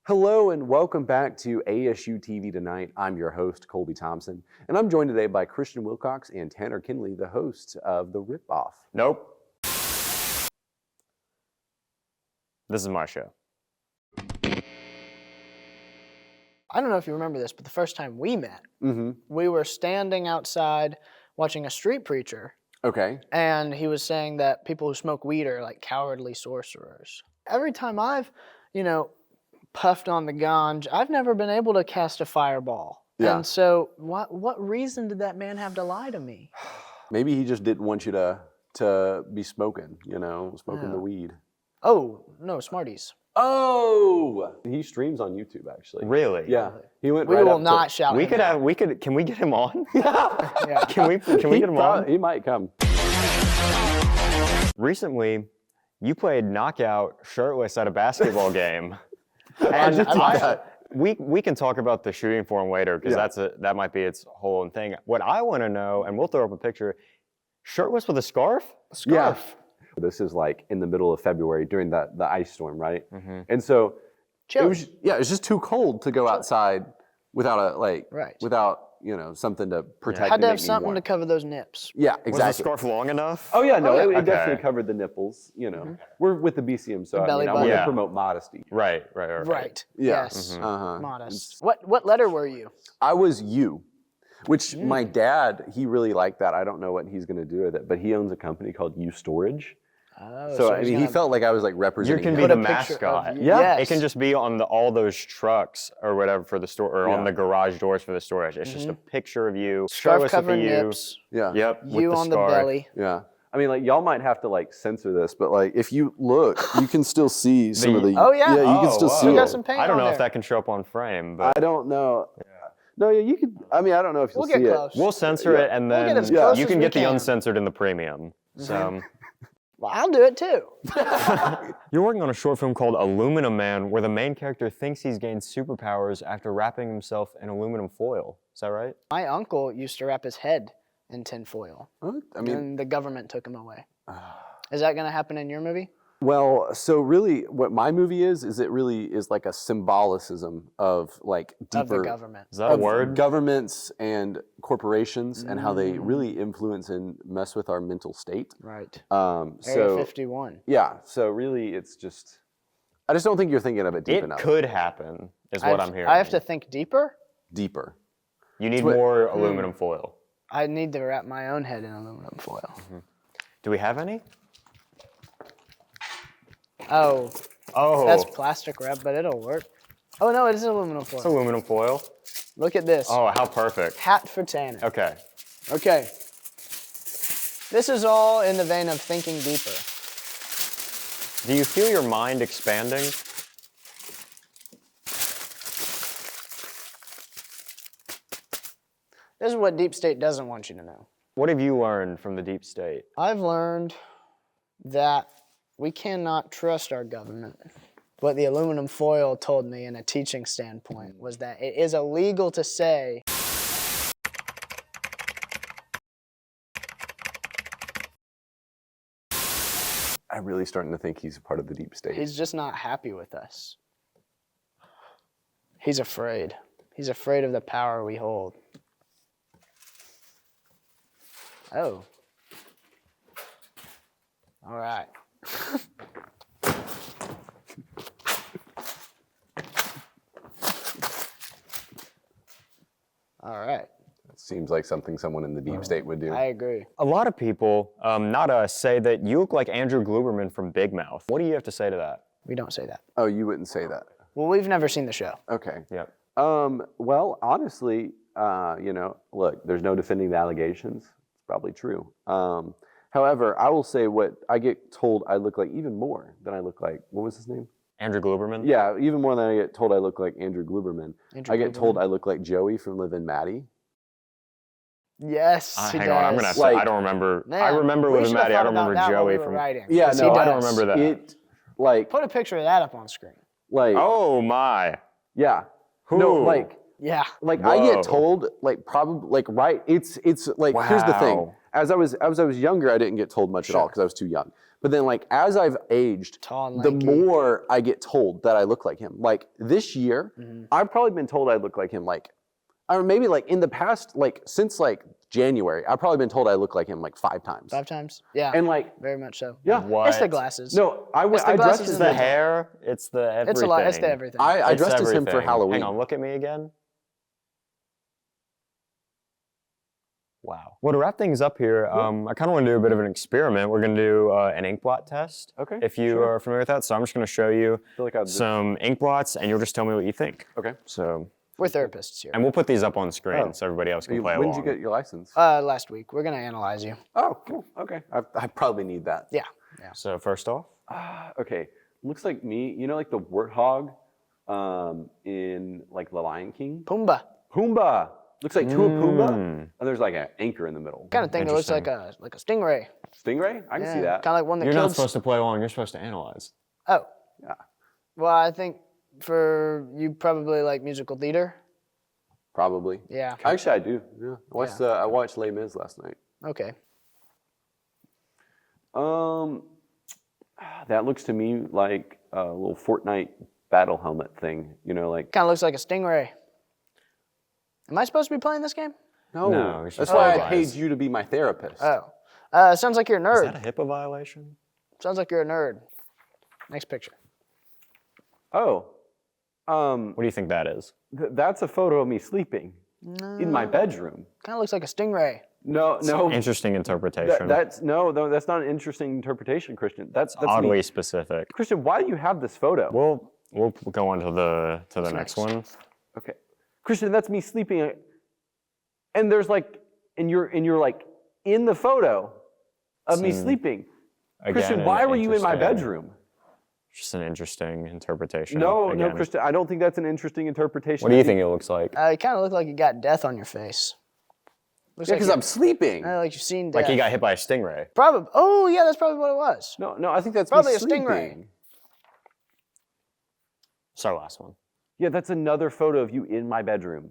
Hello and welcome back to ASU-TV Tonight. I'm your host, Colby Thompson, and I'm joined today by Christian Wilcox and Tanner Kenley, the hosts of The Rip-Off. Nope. This is my show. I don't know if you remember this, but the first time we met, we were standing outside watching a street preacher. Okay. And he was saying that people who smoke weed are like cowardly sorcerers. Every time I've, puffed on the ganj, I've never been able to cast a fireball. Yeah. And so what reason did that man have to lie to me? Maybe he just didn't want you to be smoking, smoking the weed. Oh, no, Smarties. Oh! He streams on YouTube, actually. Really? Yeah. He went We right will up not to, shout him out. Can we get him on? Yeah. Can we get him on? He might come. Recently, you played knockout shirtless at a basketball game. And we can talk about the shooting form later because that might be its whole own thing. What I want to know, and we'll throw up a picture, shirtless with a scarf? Yeah. This is like in the middle of February during the ice storm, right? Mm-hmm. And so it was just too cold to go outside without something to protect. Had to have something to cover those nips. Yeah, exactly. Was the scarf long enough? Oh yeah, no, it definitely covered the nipples. We're with the BCM, so I want to promote modesty. Right. Yeah. Yes. Mm-hmm. Modest. What letter were you? I was U, which my dad, he really liked that. I don't know what he's going to do with it, but he owns a company called U Storage. Oh, so I mean, he felt like I was like representing. You can him. be the mascot. Yeah, yes. It can just be on all those trucks or whatever for the store, or on the garage doors for the storage. It's just a picture of you, Scarf covered you. nips. Yeah. Yep. You on the belly. Yeah. I mean, like, y'all might have to like censor this, but like, if you look, you can still see some of the. Oh yeah. Yeah, you can still see. You got some paint. I don't know on if there. that can show up on frame, but I don't know. Yeah. No, yeah, you could. I mean, I don't know if you'll see get close. it. we'll censor it, and then you can get the uncensored in the premium. So. Well, I'll do it too. You're working on a short film called Aluminum Man, where the main character thinks he's gained superpowers after wrapping himself in aluminum foil. Is that right? My uncle used to wrap his head in tin foil. And the government took him away. Is that going to happen in your movie? Well, so really, what my movie is it really is like a symbolicism of like deeper. Of the government. Is that a word? Governments and corporations and how they really influence and mess with our mental state. Right. Area 51. Yeah. So really, it's just. I just don't think you're thinking of it deep enough. It could happen, is what I'm hearing. I have to think deeper? Deeper. You need more aluminum foil. I need to wrap my own head in aluminum foil. Mm-hmm. Do we have any? Oh. That's plastic wrap, but it'll work. Oh no, it is aluminum foil. It's aluminum foil. Look at this. Oh, how perfect. Hat for Tanner. Okay. Okay. This is all in the vein of thinking deeper. Do you feel your mind expanding? This is what Deep State doesn't want you to know. What have you learned from the deep state? I've learned that we cannot trust our government. What the aluminum foil told me in a teaching standpoint was that it is illegal to say I'm really starting to think he's a part of the deep state. he's just not happy with us. He's afraid. He's afraid of the power we hold. Oh. All right. All right. It seems like something someone in the deep state would do. I agree. A lot of people, not us, say that you look like Andrew Gluberman from Big Mouth. What do you have to say to that? We don't say that. Oh, you wouldn't say that. Well, we've never seen the show. Okay. Yep. Well, honestly, look, there's no defending the allegations. It's probably true. However, I will say what I get told I look like even more than I look like, what was his name? Andrew Gluberman? Yeah, even more than I get told I look like Andrew Gluberman. I get told I look like Joey from Liv and Maddie. Yes, he hang does. on, I'm gonna have to, I don't remember. Man, I remember we Liv and should have Maddie. I thought don't about remember that while Joey we were from. writing. Yeah, Yes, no, he I don't does. remember that. Put a picture of that up on screen. Oh my. Yeah. Who? No, Yeah. I get told probably right. It's like here's the thing. As I was younger, I didn't get told much at all because I was too young. But then like as I've aged, the more I get told that I look like him. Like this year, I've probably been told I look like him like, or maybe like in the past, like since like January, I've probably been told I look like him like 5 times. 5 times? Yeah. And like, very much so. Yeah. What? It's the glasses. No, I dressed It's the hair. It's the everything. It's a lot. It's the everything. I dressed as him for Halloween. Hang on, look at me again. Wow. Well, to wrap things up here, I kind of want to do a bit of an experiment. We're going to do an ink blot test. Okay. If you are familiar with that. So I'm just going to show you like some ink blots, and you'll just tell me what you think. Okay. So. We're therapists here. And we'll put these up on screen so everybody else can play along. When did you get your license? Last week. We're going to analyze you. Oh, cool. Okay. I probably need that. Yeah. So first off. Okay. Looks like me. You know, like the warthog in like The Lion King? Pumbaa. Looks like to a Pumbaa, and there's like an anchor in the middle. Kind of thing that looks like a stingray. Stingray? I can see that. Kind of like one that You're not supposed to play along. You're supposed to analyze. Oh. Yeah. Well, I think for you probably like musical theater. Probably. Yeah. Actually, I do. Yeah. I watched Les Mis last night. Okay. That looks to me like a little Fortnite battle helmet thing. You know, like. Kind of looks like a stingray. Am I supposed to be playing this game? No. That's why I paid you to be my therapist. Oh. Sounds like you're a nerd. Is that a HIPAA violation? Sounds like you're a nerd. Next picture. Oh. What do you think that is? That's a photo of me sleeping in my bedroom. Kind of looks like a stingray. No. Interesting interpretation. That's not an interesting interpretation, Christian. That's oddly me. Specific. Christian, why do you have this photo? We'll go on to the next one. Okay. Christian, that's me sleeping. And there's like, and you're like in the photo of me sleeping. Again, Christian, why were you in my bedroom? Just an interesting interpretation. No, Christian, I don't think that's an interesting interpretation. What do you think it looks like? You kind of look like you got death on your face. Looks because I'm sleeping. Like you've seen death. Like you got hit by a stingray. Probably. Oh, yeah, that's probably what it was. No, I think that's probably me a sleeping. stingray. It's our last one. Yeah, that's another photo of you in my bedroom.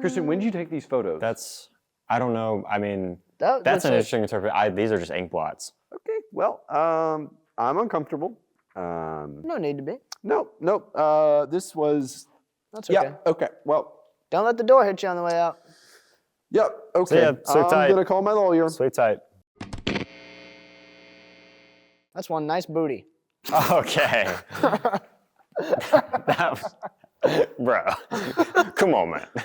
Christian, when did you take these photos? I don't know. I mean, that's an interesting interpretation. These are just ink blots. Okay, well, I'm uncomfortable. No need to be. Nope. This was. That's okay. Yeah. Okay. Well. Don't let the door hit you on the way out. Yep. Okay. I'm gonna call my lawyer. Sleep tight. That's one nice booty. Okay. That was, bro. Come on, man.